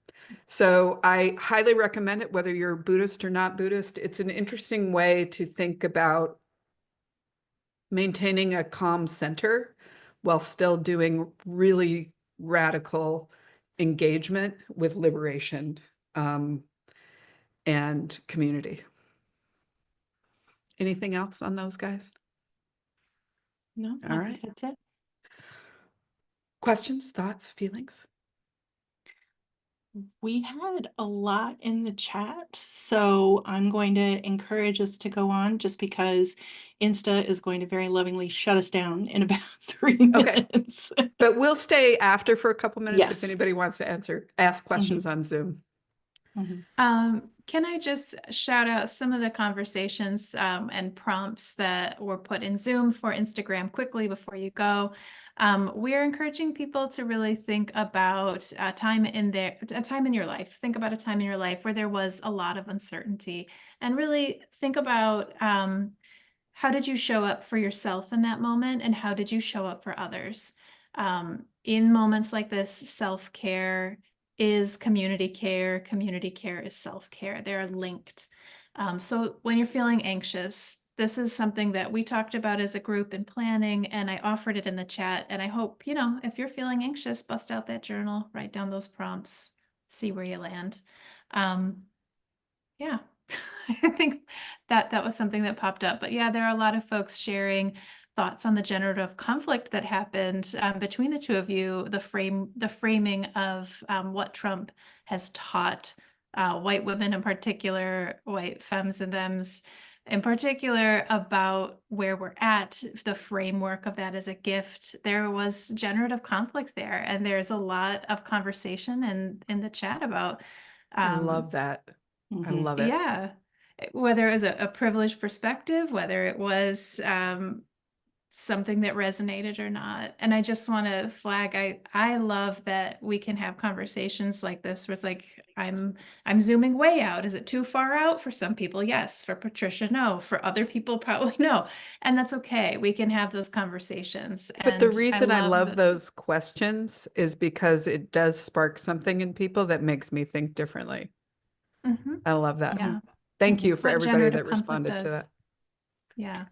So I highly recommend it, whether you're Buddhist or not Buddhist. It's an interesting way to think about maintaining a calm center while still doing really radical engagement with liberation and community. Anything else on those guys? No, All I right. think that's it. Questions, thoughts, feelings? We had a lot in the chat, so I'm going to encourage us to go on just because Insta is going to very lovingly shut us down in about 3 Okay. minutes. But we'll stay after for a couple minutes if Yes. anybody wants to ask questions on Zoom. Can I just shout out some of the conversations and prompts that were put in Zoom for Instagram quickly before you go? We're encouraging people to really think about a time in your life. Think about a time in your life where there was a lot of uncertainty, and really think about how did you show up for yourself in that moment, and how did you show up for others? In moments like this, self-care is community care. Community care is self-care. They're linked. So when you're feeling anxious, this is something that we talked about as a group in planning, and I offered it in the chat. And I hope, if you're feeling anxious, bust out that journal, write down those prompts, see where you land. Yeah, I think that was something that popped up. But yeah, there are a lot of folks sharing thoughts on the generative conflict that happened between the two of you, the framing of what Trump has taught white women in particular, white femmes and thems in particular, about where we're at, the framework of that as a gift. There was generative conflict there, and there's a lot of conversation in the chat about I love that. I love it. yeah, whether it was a privileged perspective, whether it was something that resonated or not. And I just want to flag, I love that we can have conversations like this where it's like, I'm zooming way out. Is it too far out? For some people, yes. For Patricia, no. For other people, probably no. And that's okay. We can have those conversations. But the And reason I love that- those questions is because it does spark something in people that makes me think differently. Mhm. I love that. Yeah. Thank you for What everybody generative that conflict responded to does. that. Yeah.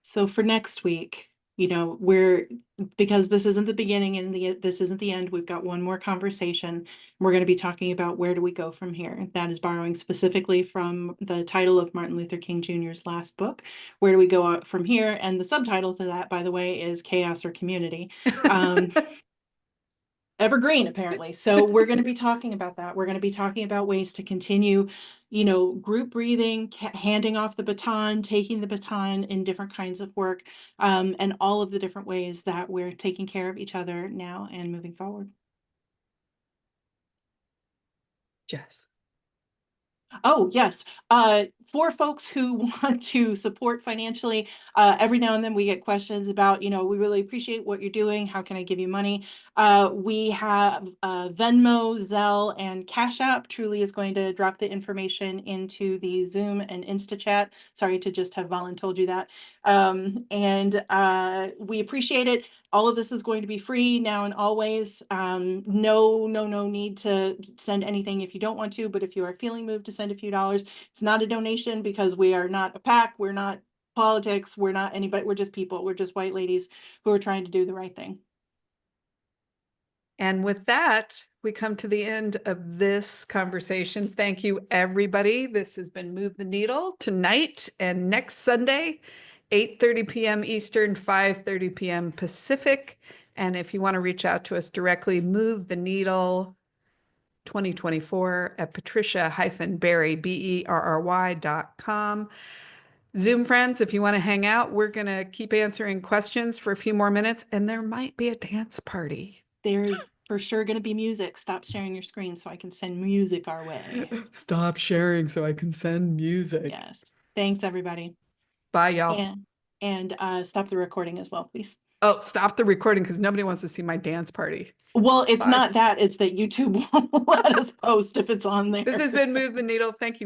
So for next week, because this isn't the beginning and this isn't the end, we've got one more conversation. We're going to be talking about where do we go from here. That is borrowing specifically from the title of Martin Luther King Jr.'s last book, Where Do We Go Out From Here? And the subtitle to that, by the way, is Chaos or Community. Evergreen, apparently. So we're going to be talking about that. We're going to be talking about ways to continue, group breathing, handing off the baton, taking the baton in different kinds of work, and all of the different ways that we're taking care of each other now and moving forward. Jess. Oh, yes. For folks who want to support financially, every now and then we get questions about, we really appreciate what you're doing. How can I give you money? We have Venmo, Zelle, and Cash App. Truly is going to drop the information into the Zoom and Insta chat. Sorry to just have told you that. And we appreciate it. All of this is going to be free now and always. No need to send anything if you don't want to, but if you are feeling moved to send a few dollars, it's not a donation because we are not a PAC, we're not politics, we're not anybody, we're just people, we're just white ladies who are trying to do the right thing. And with that, we come to the end of this conversation. Thank you, everybody. This has been Move the Needle tonight and next Sunday, 8:30 p.m. Eastern, 5:30 p.m. Pacific. And if you want to reach out to us directly, Move the Needle 2024 at patricia-berry.com. Zoom friends, if you want to hang out, we're going to keep answering questions for a few more minutes, and there might be a dance party. There's For sure going to be music. Stop sharing your screen so I can send music our way. Stop sharing so I can send music. Yes. Thanks, everybody. Bye, y'all. And stop the recording as well, please. Oh, stop the recording because nobody wants to see my dance party. Well, it's Bye. not that. It's that YouTube won't let us post if it's on there. This has been Move the Needle. Thank you, guys.